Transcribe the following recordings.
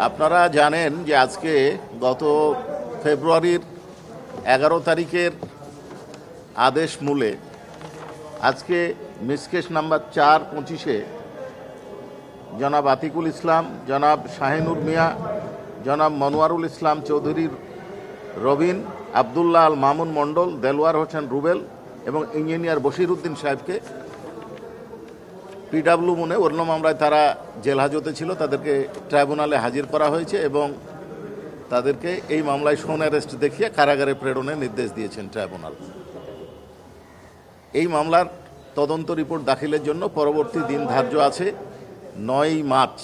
আপনারা জানেন যে আজকে গত ফেব্রুয়ারির 11 তারিখের আদেশ মূলে আজকে মিসকেশ নাম্বার 4-25-এ জনাব আতিকুল ইসলাম, জনাব শাহিনুর মিয়া, জনাব মনোয়ারুল ইসলাম চৌধুরী রবিন, আবদুল্লাহ আল মামুন মণ্ডল, দেলোয়ার হোসেন রুবেল এবং ইঞ্জিনিয়ার বশির উদ্দিন সাহেবকে পিডাব্লিউ মনে অন্য মামলায় তারা জেল হাজতে ছিল, তাদেরকে ট্রাইব্যুনালে হাজির করা হয়েছে এবং তাদেরকে এই মামলায় শোন অ্যারেস্ট দেখিয়ে কারাগারে প্রেরণের নির্দেশ দিয়েছেন ট্রাইব্যুনাল। এই মামলার তদন্ত রিপোর্ট দাখিলের জন্য পরবর্তী দিন ধার্য আছে 9 মার্চ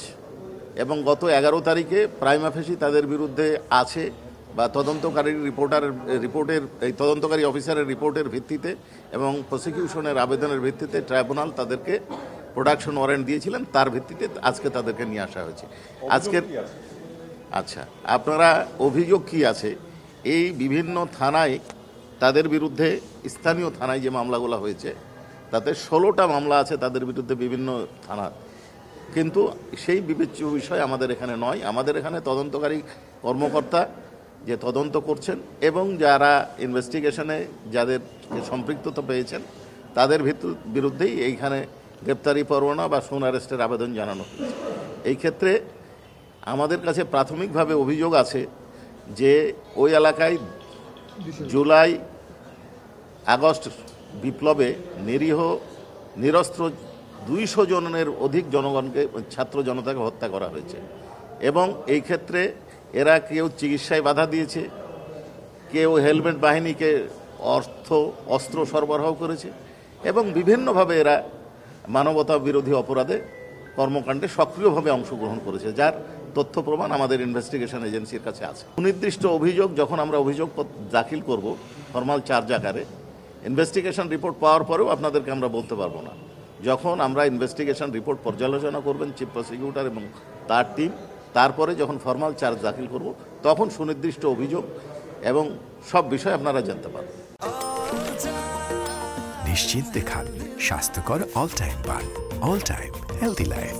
এবং গত 11 তারিখে প্রাইমা ফেসি তাদের বিরুদ্ধে আছে বা তদন্তকারী রিপোর্টের এই তদন্তকারী অফিসারের রিপোর্টের ভিত্তিতে এবং প্রসিকিউশনের আবেদনের ভিত্তিতে ট্রাইব্যুনাল তাদেরকে প্রোডাকশন ওয়ারেন্ট দিয়েছিলেন, তার ভিত্তিতে আজকে তাদেরকে নিয়ে আসা হয়েছে। আজকের আচ্ছা, আপনারা অভিযোগ কি আছে? এই বিভিন্ন থানায় তাদের বিরুদ্ধে, স্থানীয় থানায় যে মামলাগুলো হয়েছে তাতে 16টা মামলা আছে তাদের বিরুদ্ধে বিভিন্ন থানা, কিন্তু সেই বিবেচ্য বিষয় আমাদের এখানে নয়। আমাদের এখানে তদন্তকারী কর্মকর্তা যে তদন্ত করছেন এবং যারা ইনভেস্টিগেশনে যাদের সম্পৃক্ততা পেয়েছেন তাদের বিরুদ্ধেই এইখানে গ্রেপ্তারি পরোয়ানা বা শোন অ্যারেস্টের আবেদন জানানো হয়েছে। এই ক্ষেত্রে আমাদের কাছে প্রাথমিকভাবে অভিযোগ আছে যে ওই এলাকায় জুলাই আগস্ট বিপ্লবে নিরীহ নিরস্ত্র 200 জনের অধিক জনগণকে, ছাত্র জনতাকে হত্যা করা হয়েছে এবং এই ক্ষেত্রে এরা কেউ চিকিৎসায় বাধা দিয়েছে, কেউ হেলমেট বাহিনীকে অস্ত্র সরবরাহ করেছে এবং বিভিন্নভাবে এরা মানবতা বিরোধী অপরাধে কর্মকাণ্ডে সক্রিয়ভাবে অংশগ্রহণ করেছে, যার তথ্য প্রমাণ আমাদের ইনভেস্টিগেশন এজেন্সির কাছে আছে। সুনির্দিষ্ট অভিযোগ যখন আমরা অভিযোগ দাখিল করব ফরমাল চার্জ আকারে, ইনভেস্টিগেশন রিপোর্ট পাওয়ার পরেও আপনাদেরকে আমরা বলতে পারবো না। যখন আমরা ইনভেস্টিগেশন রিপোর্ট পর্যালোচনা করবেন চিফ প্রসিকিউটর এবং তার টিম, তারপরে যখন ফরমাল চার্জ দাখিল করব তখন সুনির্দিষ্ট অভিযোগ এবং সব বিষয় আপনারা জানতে পারবেন। নিশ্চিন্তে খান স্বাস্থ্যকর অল টাইম পান, অল টাইম হেলদি লাইফ।